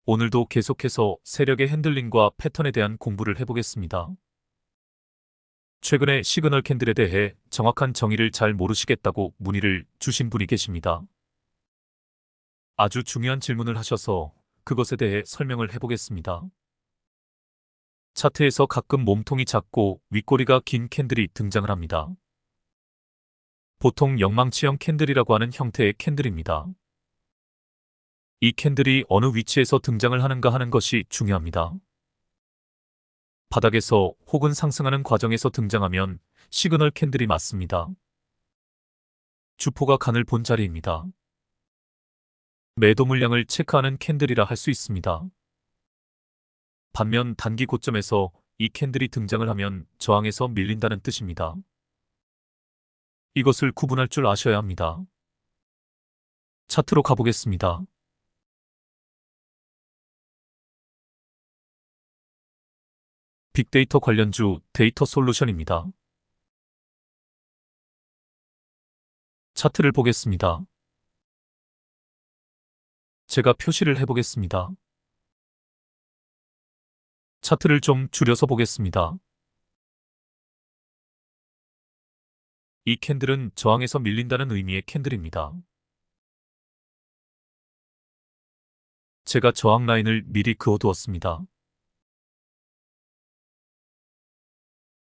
오늘도 계속해서 세력의 핸들링과 패턴에 대한 공부를 해보겠습니다. 최근에 시그널 캔들에 대해 정확한 정의를 잘 모르시겠다고 문의를 주신 분이 계십니다. 아주 중요한 질문을 하셔서 그것에 대해 설명을 해보겠습니다. 차트에서 가끔 몸통이 작고 윗꼬리가 긴 캔들이 등장을 합니다. 보통 영망치형 캔들이라고 하는 형태의 캔들입니다. 이 캔들이 어느 위치에서 등장을 하는가 하는 것이 중요합니다. 바닥에서 혹은 상승하는 과정에서 등장하면 시그널 캔들이 맞습니다. 주포가 간을 본 자리입니다. 매도 물량을 체크하는 캔들이라 할 수 있습니다. 반면 단기 고점에서 이 캔들이 등장을 하면 저항에서 밀린다는 뜻입니다. 이것을 구분할 줄 아셔야 합니다. 차트로 가보겠습니다. 빅데이터 관련주 데이터 솔루션입니다. 차트를 보겠습니다. 제가 표시를 해보겠습니다. 차트를 좀 줄여서 보겠습니다. 이 캔들은 저항에서 밀린다는 의미의 캔들입니다. 제가 저항 라인을 미리 그어두었습니다.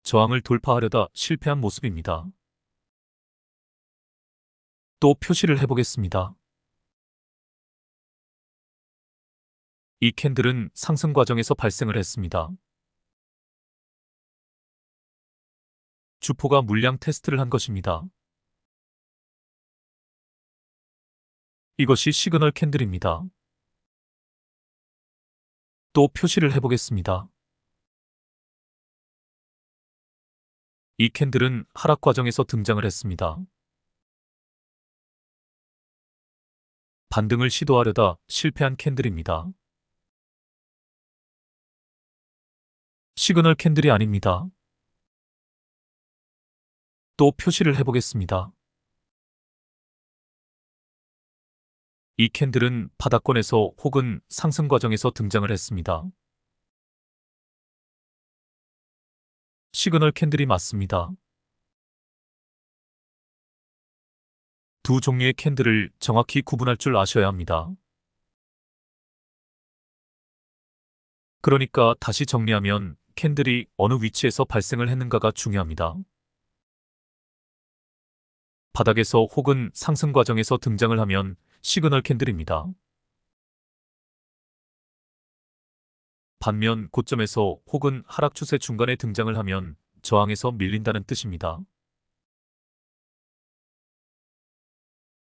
저항을 돌파하려다 실패한 모습입니다. 또 표시를 해보겠습니다. 이 캔들은 상승 과정에서 발생을 했습니다. 주포가 물량 테스트를 한 것입니다. 이것이 시그널 캔들입니다. 또 표시를 해보겠습니다. 이 캔들은 하락 과정에서 등장을 했습니다. 반등을 시도하려다 실패한 캔들입니다. 시그널 캔들이 아닙니다. 또 표시를 해보겠습니다. 이 캔들은 바닥권에서 혹은 상승 과정에서 등장을 했습니다. 시그널 캔들이 맞습니다. 두 종류의 캔들을 정확히 구분할 줄 아셔야 합니다. 그러니까 다시 정리하면 캔들이 어느 위치에서 발생을 했는가가 중요합니다. 바닥에서 혹은 상승 과정에서 등장을 하면 시그널 캔들입니다. 반면 고점에서 혹은 하락 추세 중간에 등장을 하면 저항에서 밀린다는 뜻입니다.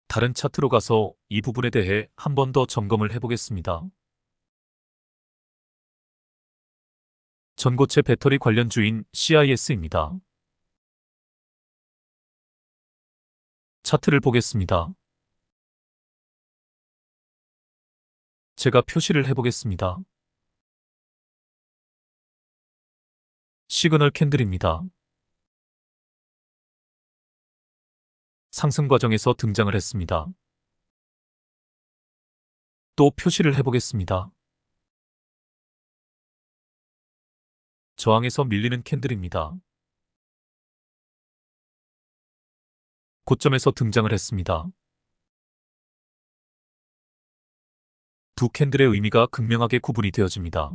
다른 차트로 가서 이 부분에 대해 한 번 더 점검을 해보겠습니다. 전고체 배터리 관련주인 CIS입니다. 차트를 보겠습니다. 제가 표시를 해보겠습니다. 시그널 캔들입니다. 상승 과정에서 등장을 했습니다. 또 표시를 해보겠습니다. 저항에서 밀리는 캔들입니다. 고점에서 등장을 했습니다. 두 캔들의 의미가 극명하게 구분이 되어집니다.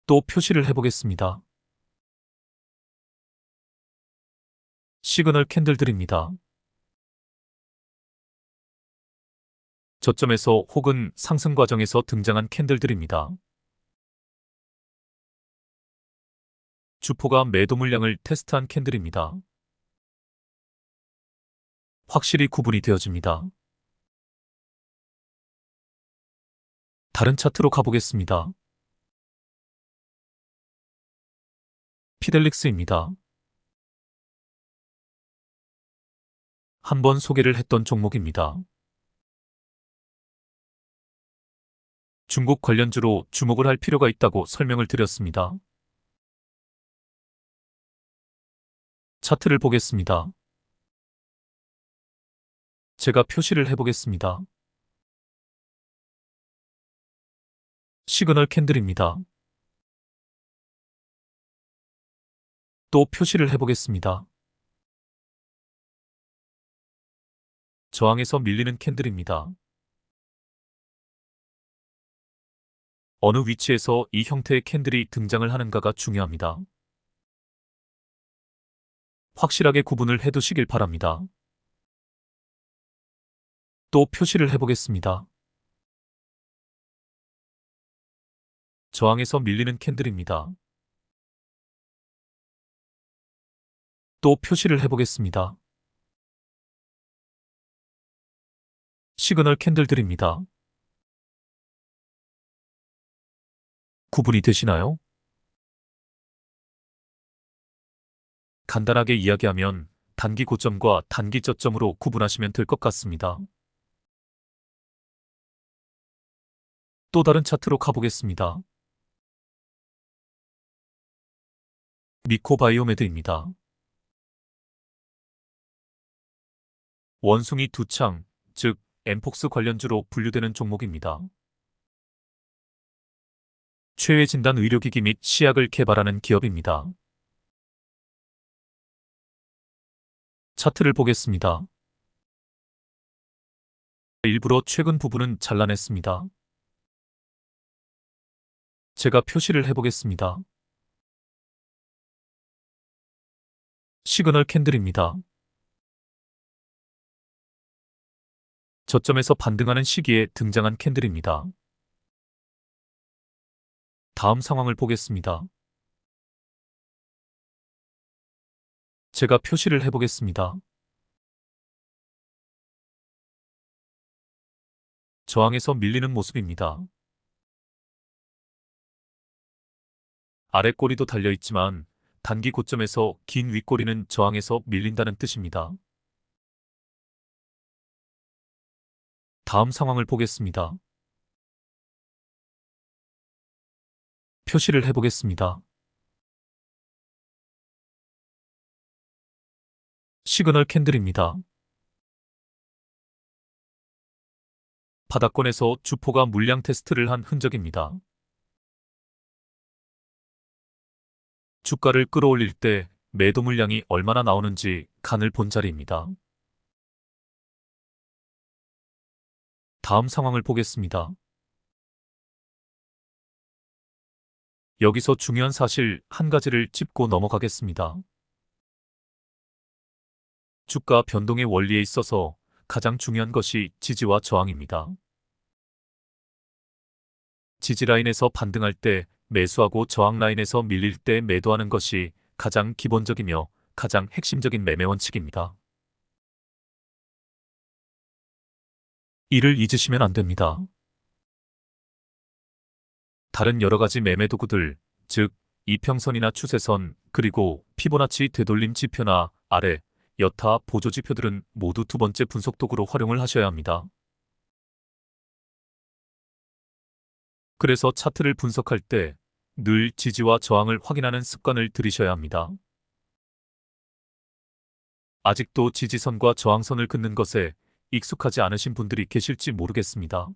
또 표시를 해보겠습니다. 시그널 캔들들입니다. 저점에서 혹은 상승 과정에서 등장한 캔들들입니다. 주포가 매도 물량을 테스트한 캔들입니다. 확실히 구분이 되어집니다. 다른 차트로 가보겠습니다. 피델릭스입니다. 한번 소개를 했던 종목입니다. 중국 관련주로 주목을 할 필요가 있다고 설명을 드렸습니다. 차트를 보겠습니다. 제가 표시를 해보겠습니다. 시그널 캔들입니다. 또 표시를 해보겠습니다. 저항에서 밀리는 캔들입니다. 어느 위치에서 이 형태의 캔들이 등장을 하는가가 중요합니다. 확실하게 구분을 해두시길 바랍니다. 또 표시를 해보겠습니다. 저항에서 밀리는 캔들입니다. 또 표시를 해보겠습니다. 시그널 캔들들입니다. 구분이 되시나요? 간단하게 이야기하면 단기 고점과 단기 저점으로 구분하시면 될 것 같습니다. 또 다른 차트로 가보겠습니다. 미코바이오메드입니다. 원숭이 두창, 즉 엠폭스 관련주로 분류되는 종목입니다. 최외 진단 의료기기 및 시약을 개발하는 기업입니다. 차트를 보겠습니다. 일부러 최근 부분은 잘라냈습니다. 제가 표시를 해보겠습니다. 시그널 캔들입니다. 저점에서 반등하는 시기에 등장한 캔들입니다. 다음 상황을 보겠습니다. 제가 표시를 해보겠습니다. 저항에서 밀리는 모습입니다. 아래 꼬리도 달려있지만 단기 고점에서 긴 윗꼬리는 저항에서 밀린다는 뜻입니다. 다음 상황을 보겠습니다. 표시를 해보겠습니다. 시그널 캔들입니다. 바닥권에서 주포가 물량 테스트를 한 흔적입니다. 주가를 끌어올릴 때 매도 물량이 얼마나 나오는지 간을 본 자리입니다. 다음 상황을 보겠습니다. 여기서 중요한 사실 한 가지를 짚고 넘어가겠습니다. 주가 변동의 원리에 있어서 가장 중요한 것이 지지와 저항입니다. 지지 라인에서 반등할 때 매수하고 저항 라인에서 밀릴 때 매도하는 것이 가장 기본적이며 가장 핵심적인 매매 원칙입니다. 이를 잊으시면 안 됩니다. 다른 여러 가지 매매 도구들, 즉 이평선이나 추세선, 그리고 피보나치 되돌림 지표나 아래, 여타 보조 지표들은 모두 두 번째 분석 도구로 활용을 하셔야 합니다. 그래서 차트를 분석할 때 늘 지지와 저항을 확인하는 습관을 들이셔야 합니다. 아직도 지지선과 저항선을 긋는 것에 익숙하지 않으신 분들이 계실지 모르겠습니다.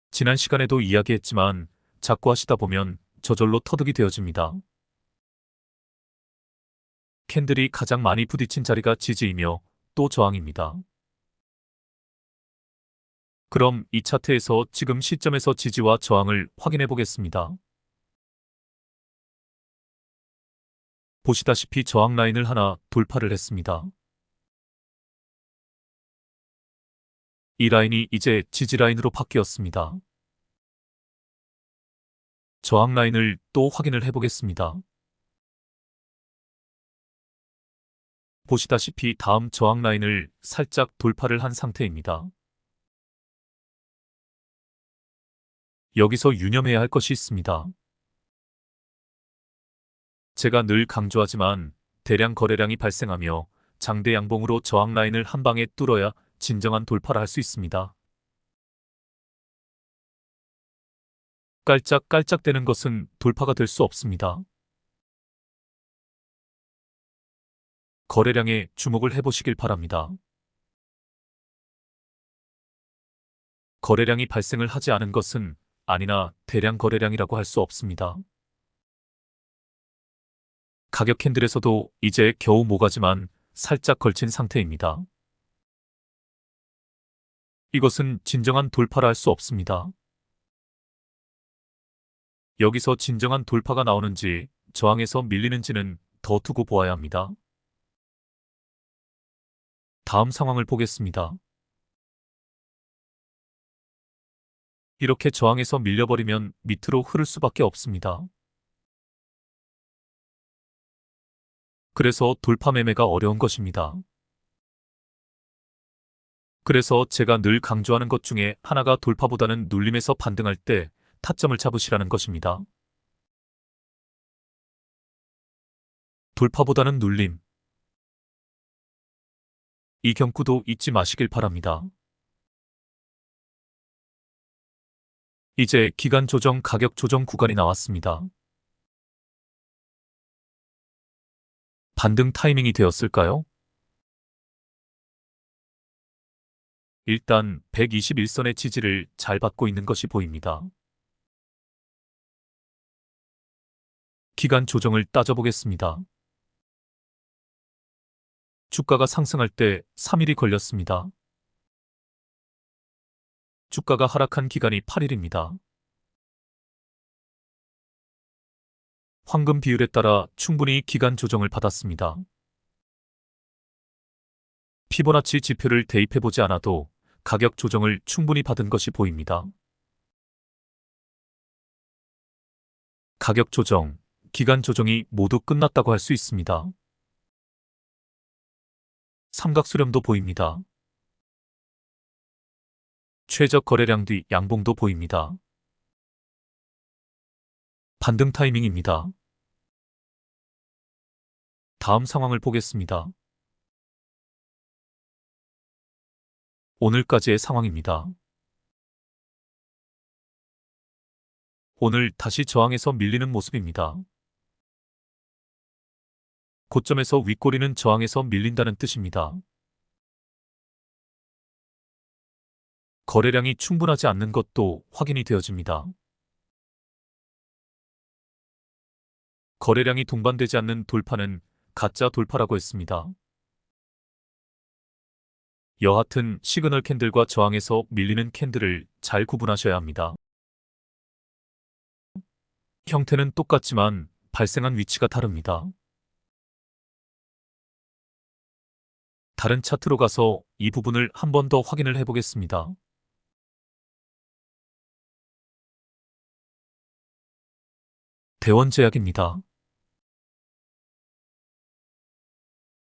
지난 시간에도 이야기했지만 자꾸 하시다 보면 저절로 터득이 되어집니다. 캔들이 가장 많이 부딪힌 자리가 지지이며 또 저항입니다. 그럼 이 차트에서 지금 시점에서 지지와 저항을 확인해 보겠습니다. 보시다시피 저항 라인을 하나 돌파를 했습니다. 이 라인이 이제 지지 라인으로 바뀌었습니다. 저항 라인을 또 확인을 해보겠습니다. 보시다시피 다음 저항 라인을 살짝 돌파를 한 상태입니다. 여기서 유념해야 할 것이 있습니다. 제가 늘 강조하지만 대량 거래량이 발생하며 장대 양봉으로 저항 라인을 한 방에 뚫어야 진정한 돌파를 할 수 있습니다. 깔짝깔짝대는 것은 돌파가 될 수 없습니다. 거래량에 주목을 해보시길 바랍니다. 거래량이 발생을 하지 않은 것은 아니나 대량 거래량이라고 할 수 없습니다. 가격 캔들에서도 이제 겨우 모가지만 살짝 걸친 상태입니다. 이것은 진정한 돌파라 할 수 없습니다. 여기서 진정한 돌파가 나오는지 저항에서 밀리는지는 더 두고 보아야 합니다. 다음 상황을 보겠습니다. 이렇게 저항에서 밀려버리면 밑으로 흐를 수밖에 없습니다. 그래서 돌파 매매가 어려운 것입니다. 그래서 제가 늘 강조하는 것 중에 하나가 돌파보다는 눌림에서 반등할 때 타점을 잡으시라는 것입니다. 돌파보다는 눌림. 이 경구도 잊지 마시길 바랍니다. 이제 기간 조정, 가격 조정 구간이 나왔습니다. 반등 타이밍이 되었을까요? 일단 121선의 지지를 잘 받고 있는 것이 보입니다. 기간 조정을 따져보겠습니다. 주가가 상승할 때 3일이 걸렸습니다. 주가가 하락한 기간이 8일입니다. 황금 비율에 따라 충분히 기간 조정을 받았습니다. 피보나치 지표를 대입해보지 않아도 가격 조정을 충분히 받은 것이 보입니다. 가격 조정, 기간 조정이 모두 끝났다고 할 수 있습니다. 삼각수렴도 보입니다. 최적 거래량 뒤 양봉도 보입니다. 반등 타이밍입니다. 다음 상황을 보겠습니다. 오늘까지의 상황입니다. 오늘 다시 저항에서 밀리는 모습입니다. 고점에서 윗꼬리는 저항에서 밀린다는 뜻입니다. 거래량이 충분하지 않는 것도 확인이 되어집니다. 거래량이 동반되지 않는 돌파는 가짜 돌파라고 했습니다. 여하튼 시그널 캔들과 저항에서 밀리는 캔들을 잘 구분하셔야 합니다. 형태는 똑같지만 발생한 위치가 다릅니다. 다른 차트로 가서 이 부분을 한 번 더 확인을 해보겠습니다. 대원제약입니다.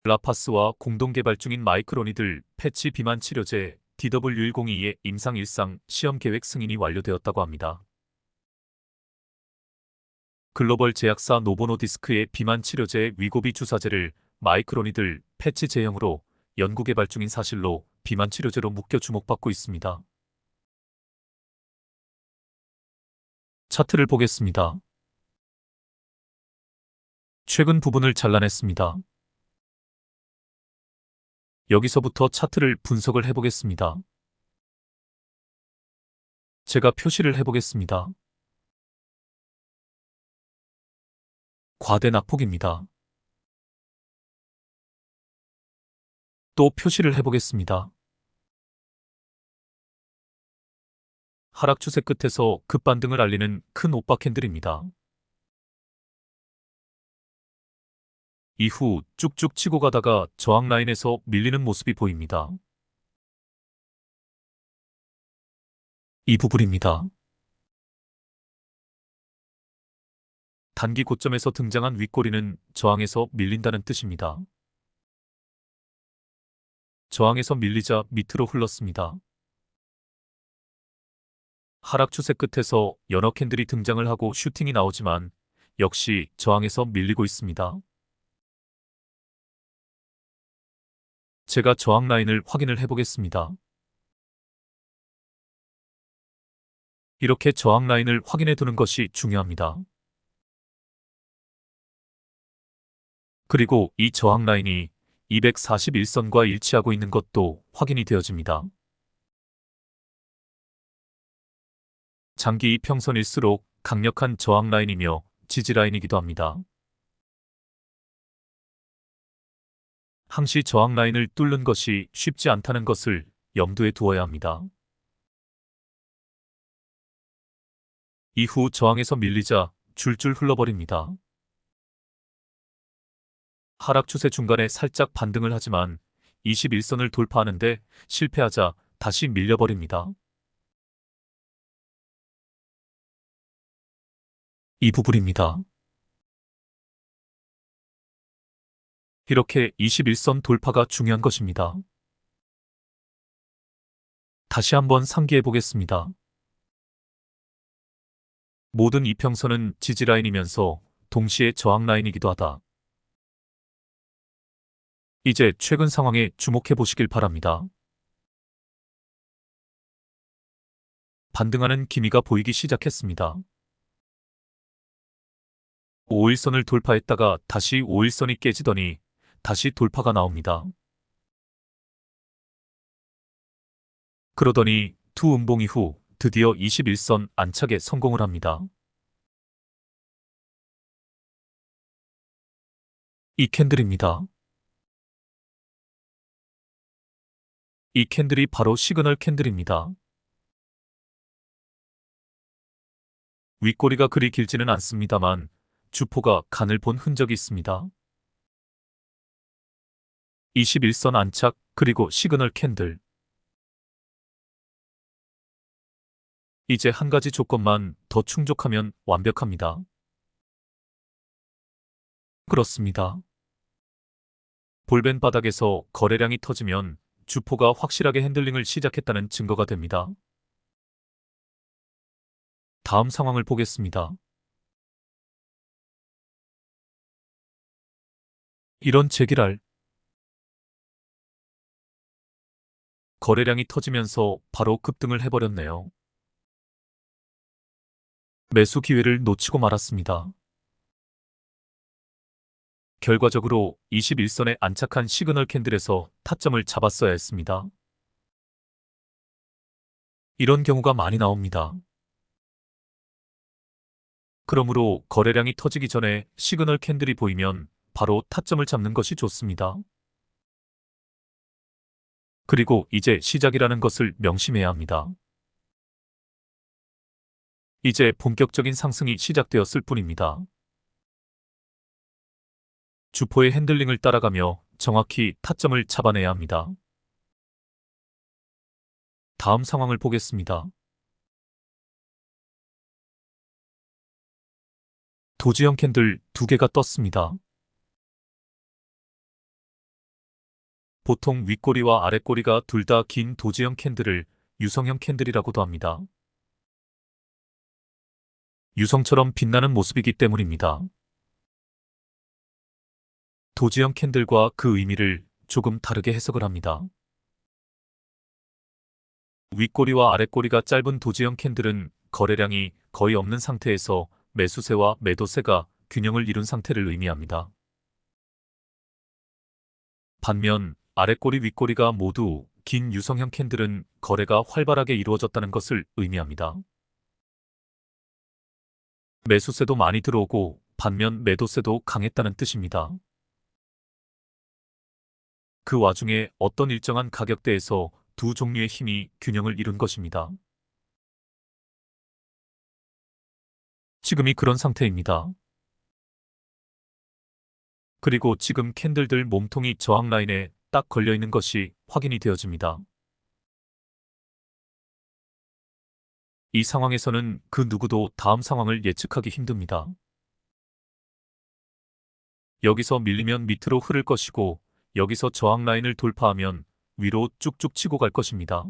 라파스와 공동개발 중인 마이크로니들 패치 비만 치료제 DW102의 임상 1상 시험 계획 승인이 완료되었다고 합니다. 글로벌 제약사 노보노디스크의 비만 치료제 위고비 주사제를 마이크로니들 패치 제형으로 연구개발 중인 사실로 비만 치료제로 묶여 주목받고 있습니다. 차트를 보겠습니다. 최근 부분을 잘라냈습니다. 여기서부터 차트를 분석을 해보겠습니다. 제가 표시를 해보겠습니다. 과대 낙폭입니다. 또 표시를 해보겠습니다. 하락 추세 끝에서 급반등을 알리는 큰 오빠 캔들입니다. 이후 쭉쭉 치고 가다가 저항 라인에서 밀리는 모습이 보입니다. 이 부분입니다. 단기 고점에서 등장한 윗꼬리는 저항에서 밀린다는 뜻입니다. 저항에서 밀리자 밑으로 흘렀습니다. 하락 추세 끝에서 연어 캔들이 등장을 하고 슈팅이 나오지만 역시 저항에서 밀리고 있습니다. 제가 저항 라인을 확인을 해보겠습니다. 이렇게 저항 라인을 확인해 두는 것이 중요합니다. 그리고 이 저항 라인이 241선과 일치하고 있는 것도 확인이 되어집니다. 장기 이평선일수록 강력한 저항 라인이며 지지 라인이기도 합니다. 항시 저항 라인을 뚫는 것이 쉽지 않다는 것을 염두에 두어야 합니다. 이후 저항에서 밀리자 줄줄 흘러버립니다. 하락 추세 중간에 살짝 반등을 하지만 21선을 돌파하는데 실패하자 다시 밀려버립니다. 이 부분입니다. 이렇게 21선 돌파가 중요한 것입니다. 다시 한번 상기해 보겠습니다. 모든 이평선은 지지 라인이면서 동시에 저항 라인이기도 하다. 이제 최근 상황에 주목해 보시길 바랍니다. 반등하는 기미가 보이기 시작했습니다. 5일선을 돌파했다가 다시 5일선이 깨지더니 다시 돌파가 나옵니다. 그러더니 투 음봉 이후 드디어 21선 안착에 성공을 합니다. 이 캔들입니다. 이 캔들이 바로 시그널 캔들입니다. 윗꼬리가 그리 길지는 않습니다만 주포가 간을 본 흔적이 있습니다. 21선 안착 그리고 시그널 캔들. 이제 한 가지 조건만 더 충족하면 완벽합니다. 그렇습니다. 볼벤 바닥에서 거래량이 터지면 주포가 확실하게 핸들링을 시작했다는 증거가 됩니다. 다음 상황을 보겠습니다. 이런 제기랄. 거래량이 터지면서 바로 급등을 해버렸네요. 매수 기회를 놓치고 말았습니다. 결과적으로 21선에 안착한 시그널 캔들에서 타점을 잡았어야 했습니다. 이런 경우가 많이 나옵니다. 그러므로 거래량이 터지기 전에 시그널 캔들이 보이면 바로 타점을 잡는 것이 좋습니다. 그리고 이제 시작이라는 것을 명심해야 합니다. 이제 본격적인 상승이 시작되었을 뿐입니다. 주포의 핸들링을 따라가며 정확히 타점을 잡아내야 합니다. 다음 상황을 보겠습니다. 도지형 캔들 2개가 떴습니다. 보통 윗꼬리와 아랫꼬리가 둘 다 긴 도지형 캔들을 유성형 캔들이라고도 합니다. 유성처럼 빛나는 모습이기 때문입니다. 도지형 캔들과 그 의미를 조금 다르게 해석을 합니다. 윗꼬리와 아랫꼬리가 짧은 도지형 캔들은 거래량이 거의 없는 상태에서 매수세와 매도세가 균형을 이룬 상태를 의미합니다. 반면 아랫꼬리 윗꼬리가 모두 긴 유성형 캔들은 거래가 활발하게 이루어졌다는 것을 의미합니다. 매수세도 많이 들어오고 반면 매도세도 강했다는 뜻입니다. 그 와중에 어떤 일정한 가격대에서 두 종류의 힘이 균형을 이룬 것입니다. 지금이 그런 상태입니다. 그리고 지금 캔들들 몸통이 저항 라인에 딱 걸려 있는 것이 확인이 되어집니다. 이 상황에서는 그 누구도 다음 상황을 예측하기 힘듭니다. 여기서 밀리면 밑으로 흐를 것이고 여기서 저항 라인을 돌파하면 위로 쭉쭉 치고 갈 것입니다.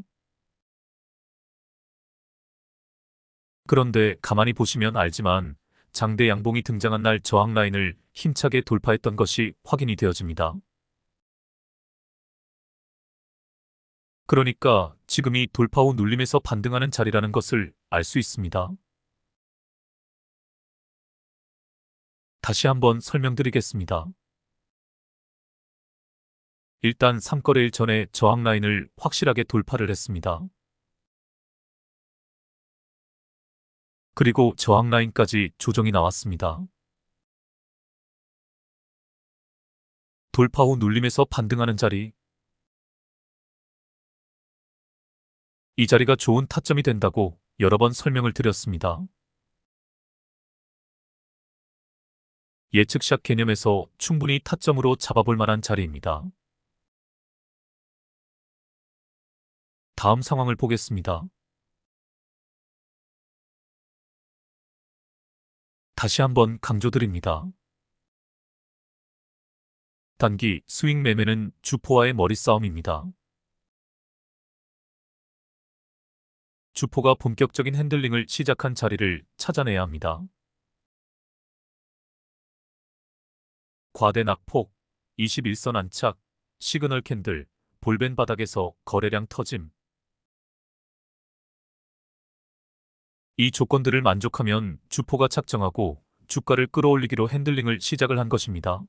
그런데 가만히 보시면 알지만 장대 양봉이 등장한 날 저항 라인을 힘차게 돌파했던 것이 확인이 되어집니다. 그러니까 지금이 돌파 후 눌림에서 반등하는 자리라는 것을 알 수 있습니다. 다시 한번 설명드리겠습니다. 일단 3거래일 전에 저항 라인을 확실하게 돌파를 했습니다. 그리고 저항 라인까지 조정이 나왔습니다. 돌파 후 눌림에서 반등하는 자리. 이 자리가 좋은 타점이 된다고 여러 번 설명을 드렸습니다. 예측샷 개념에서 충분히 타점으로 잡아볼 만한 자리입니다. 다음 상황을 보겠습니다. 다시 한번 강조드립니다. 단기 스윙 매매는 주포와의 머리싸움입니다. 주포가 본격적인 핸들링을 시작한 자리를 찾아내야 합니다. 과대 낙폭, 21선 안착, 시그널 캔들, 볼벤 바닥에서 거래량 터짐. 이 조건들을 만족하면 주포가 착정하고 주가를 끌어올리기로 핸들링을 시작을 한 것입니다.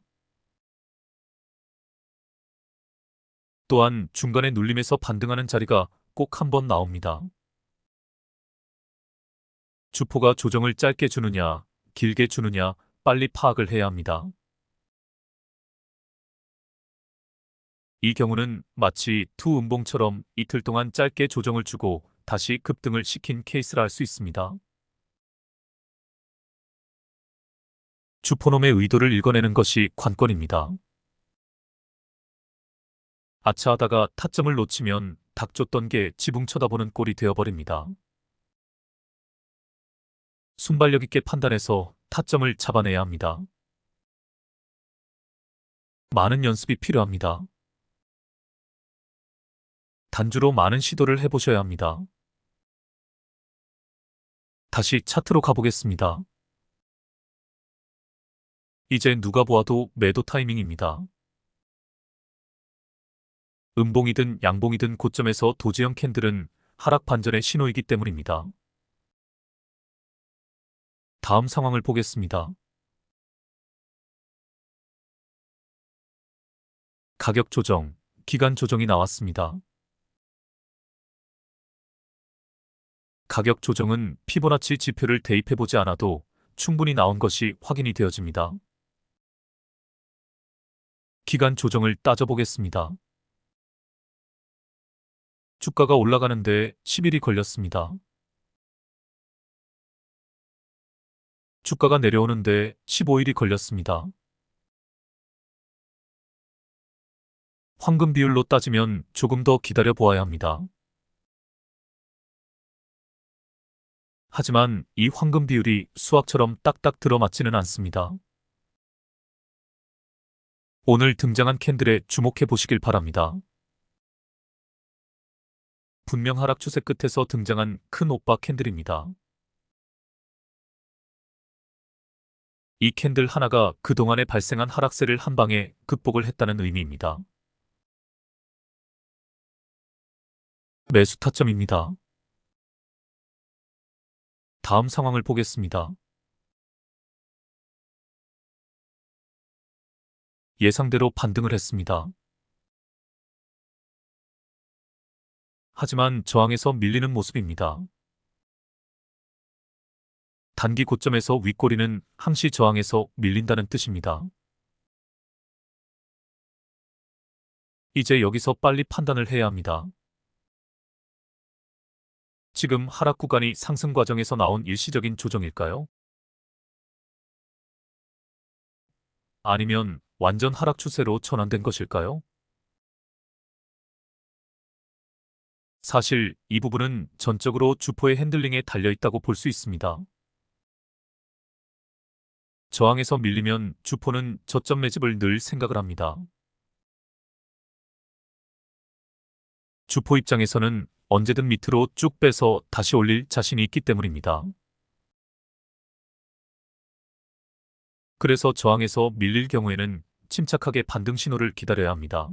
또한 중간에 눌림에서 반등하는 자리가 꼭 한 번 나옵니다. 주포가 조정을 짧게 주느냐, 길게 주느냐 빨리 파악을 해야 합니다. 이 경우는 마치 투음봉처럼 이틀 동안 짧게 조정을 주고 다시 급등을 시킨 케이스라 할 수 있습니다. 주포놈의 의도를 읽어내는 것이 관건입니다. 아차하다가 타점을 놓치면 닥쳤던 게 지붕 쳐다보는 꼴이 되어버립니다. 순발력 있게 판단해서 타점을 잡아내야 합니다. 많은 연습이 필요합니다. 단주로 많은 시도를 해보셔야 합니다. 다시 차트로 가보겠습니다. 이제 누가 보아도 매도 타이밍입니다. 음봉이든 양봉이든 고점에서 도지형 캔들은 하락 반전의 신호이기 때문입니다. 다음 상황을 보겠습니다. 가격 조정, 기간 조정이 나왔습니다. 가격 조정은 피보나치 지표를 대입해보지 않아도 충분히 나온 것이 확인이 되어집니다. 기간 조정을 따져보겠습니다. 주가가 올라가는데 10일이 걸렸습니다. 주가가 내려오는데 15일이 걸렸습니다. 황금 비율로 따지면 조금 더 기다려 보아야 합니다. 하지만 이 황금 비율이 수학처럼 딱딱 들어맞지는 않습니다. 오늘 등장한 캔들에 주목해 보시길 바랍니다. 분명 하락 추세 끝에서 등장한 큰 오빠 캔들입니다. 이 캔들 하나가 그동안에 발생한 하락세를 한 방에 극복을 했다는 의미입니다. 매수 타점입니다. 다음 상황을 보겠습니다. 예상대로 반등을 했습니다. 하지만 저항에서 밀리는 모습입니다. 단기 고점에서 윗꼬리는 항시 저항에서 밀린다는 뜻입니다. 이제 여기서 빨리 판단을 해야 합니다. 지금 하락 구간이 상승 과정에서 나온 일시적인 조정일까요? 아니면 완전 하락 추세로 전환된 것일까요? 사실 이 부분은 전적으로 주포의 핸들링에 달려있다고 볼 수 있습니다. 저항에서 밀리면 주포는 저점 매집을 늘 생각을 합니다. 주포 입장에서는 언제든 밑으로 쭉 빼서 다시 올릴 자신이 있기 때문입니다. 그래서 저항에서 밀릴 경우에는 침착하게 반등 신호를 기다려야 합니다.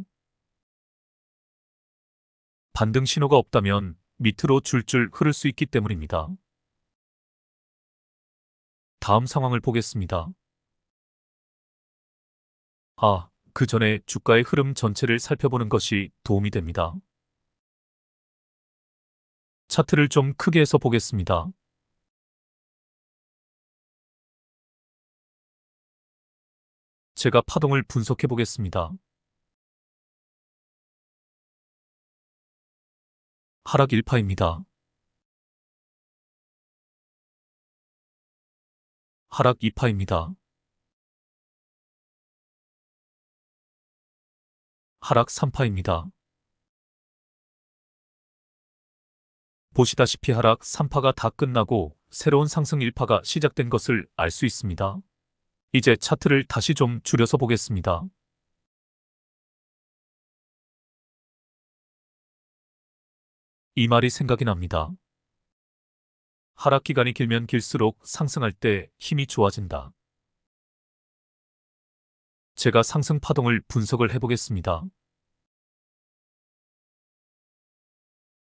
반등 신호가 없다면 밑으로 줄줄 흐를 수 있기 때문입니다. 다음 상황을 보겠습니다. 그 전에 주가의 흐름 전체를 살펴보는 것이 도움이 됩니다. 차트를 좀 크게 해서 보겠습니다. 제가 파동을 분석해 보겠습니다. 하락 1파입니다. 하락 2파입니다. 하락 3파입니다. 보시다시피 하락 3파가 다 끝나고 새로운 상승 1파가 시작된 것을 알 수 있습니다. 이제 차트를 다시 좀 줄여서 보겠습니다. 이 말이 생각이 납니다. 하락 기간이 길면 길수록 상승할 때 힘이 좋아진다. 제가 상승 파동을 분석을 해보겠습니다.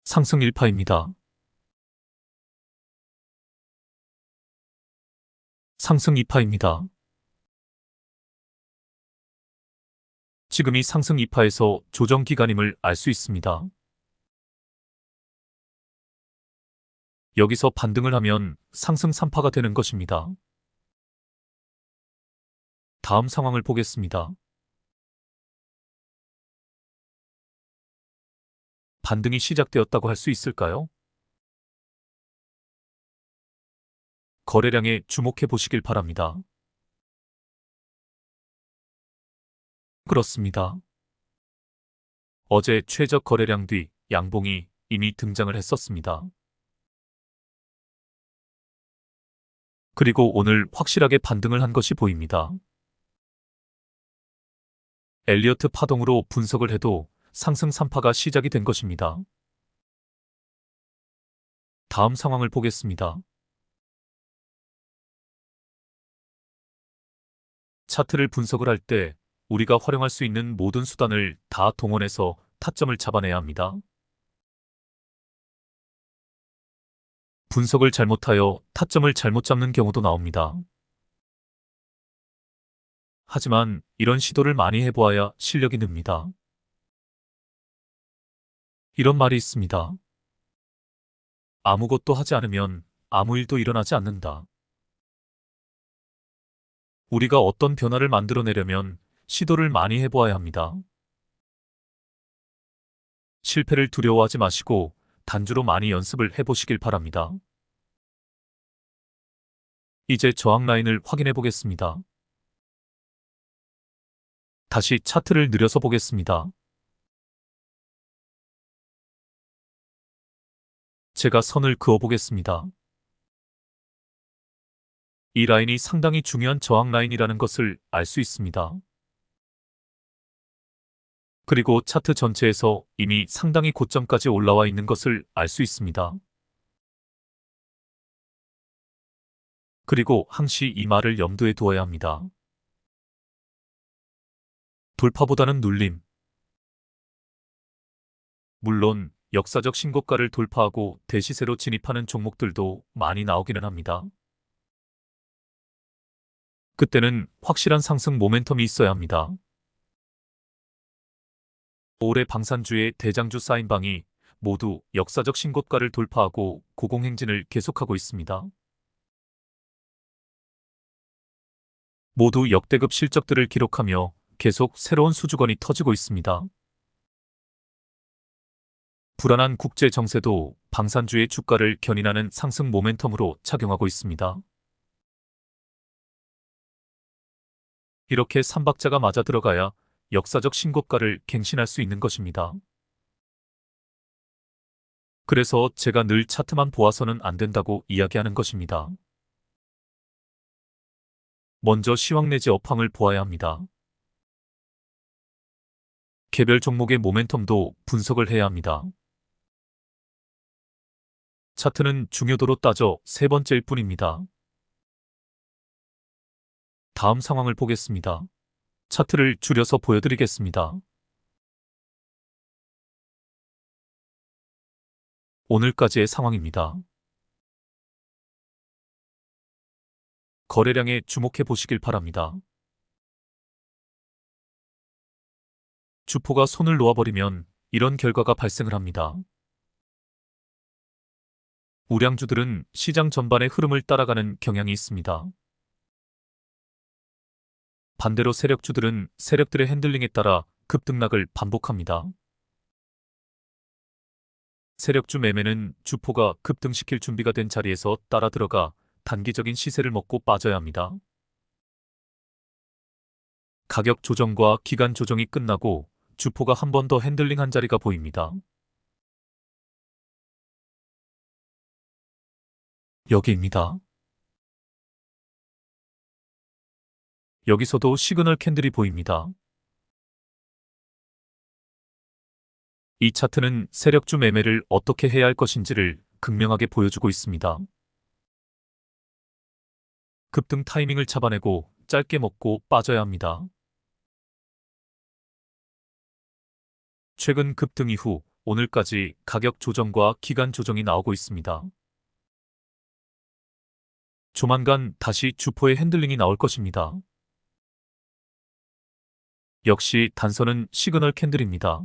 상승 1파입니다. 상승 2파입니다. 지금이 상승 2파에서 조정 기간임을 알 수 있습니다. 여기서 반등을 하면 상승 3파가 되는 것입니다. 다음 상황을 보겠습니다. 반등이 시작되었다고 할 수 있을까요? 거래량에 주목해 보시길 바랍니다. 그렇습니다. 어제 최저 거래량 뒤 양봉이 이미 등장을 했었습니다. 그리고 오늘 확실하게 반등을 한 것이 보입니다. 엘리어트 파동으로 분석을 해도 상승 3파가 시작이 된 것입니다. 다음 상황을 보겠습니다. 차트를 분석을 할 때 우리가 활용할 수 있는 모든 수단을 다 동원해서 타점을 잡아내야 합니다. 분석을 잘못하여 타점을 잘못 잡는 경우도 나옵니다. 하지만 이런 시도를 많이 해보아야 실력이 늡니다. 이런 말이 있습니다. 아무것도 하지 않으면 아무 일도 일어나지 않는다. 우리가 어떤 변화를 만들어내려면 시도를 많이 해보아야 합니다. 실패를 두려워하지 마시고 단주로 많이 연습을 해보시길 바랍니다. 이제 저항 라인을 확인해 보겠습니다. 다시 차트를 느려서 보겠습니다. 제가 선을 그어 보겠습니다. 이 라인이 상당히 중요한 저항 라인이라는 것을 알 수 있습니다. 그리고 차트 전체에서 이미 상당히 고점까지 올라와 있는 것을 알 수 있습니다. 그리고 항시 이 말을 염두에 두어야 합니다. 돌파보다는 눌림. 물론 역사적 신고가를 돌파하고 대시세로 진입하는 종목들도 많이 나오기는 합니다. 그때는 확실한 상승 모멘텀이 있어야 합니다. 올해 방산주의 대장주 사인방이 모두 역사적 신고가를 돌파하고 고공행진을 계속하고 있습니다. 모두 역대급 실적들을 기록하며 계속 새로운 수주건이 터지고 있습니다. 불안한 국제 정세도 방산주의 주가를 견인하는 상승 모멘텀으로 작용하고 있습니다. 이렇게 삼박자가 맞아 들어가야 역사적 신고가를 갱신할 수 있는 것입니다. 그래서 제가 늘 차트만 보아서는 안 된다고 이야기하는 것입니다. 먼저 시황 내지 업황을 보아야 합니다. 개별 종목의 모멘텀도 분석을 해야 합니다. 차트는 중요도로 따져 세 번째일 뿐입니다. 다음 상황을 보겠습니다. 차트를 줄여서 보여드리겠습니다. 오늘까지의 상황입니다. 거래량에 주목해 보시길 바랍니다. 주포가 손을 놓아버리면 이런 결과가 발생을 합니다. 우량주들은 시장 전반의 흐름을 따라가는 경향이 있습니다. 반대로 세력주들은 세력들의 핸들링에 따라 급등락을 반복합니다. 세력주 매매는 주포가 급등시킬 준비가 된 자리에서 따라 들어가 단기적인 시세를 먹고 빠져야 합니다. 가격 조정과 기간 조정이 끝나고 주포가 한 번 더 핸들링한 자리가 보입니다. 여기입니다. 여기서도 시그널 캔들이 보입니다. 이 차트는 세력주 매매를 어떻게 해야 할 것인지를 극명하게 보여주고 있습니다. 급등 타이밍을 잡아내고 짧게 먹고 빠져야 합니다. 최근 급등 이후 오늘까지 가격 조정과 기간 조정이 나오고 있습니다. 조만간 다시 주포의 핸들링이 나올 것입니다. 역시 단선은 시그널 캔들입니다.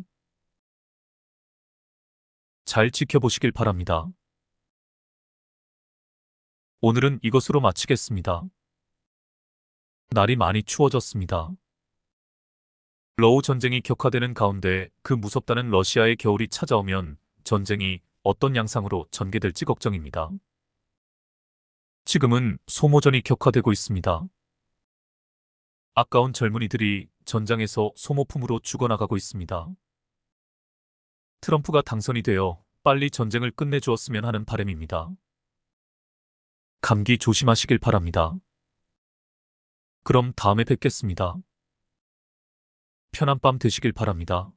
잘 지켜보시길 바랍니다. 오늘은 이것으로 마치겠습니다. 날이 많이 추워졌습니다. 러우 전쟁이 격화되는 가운데 그 무섭다는 러시아의 겨울이 찾아오면 전쟁이 어떤 양상으로 전개될지 걱정입니다. 지금은 소모전이 격화되고 있습니다. 아까운 젊은이들이 전장에서 소모품으로 죽어나가고 있습니다. 트럼프가 당선이 되어 빨리 전쟁을 끝내주었으면 하는 바람입니다. 감기 조심하시길 바랍니다. 그럼 다음에 뵙겠습니다. 편한 밤 되시길 바랍니다.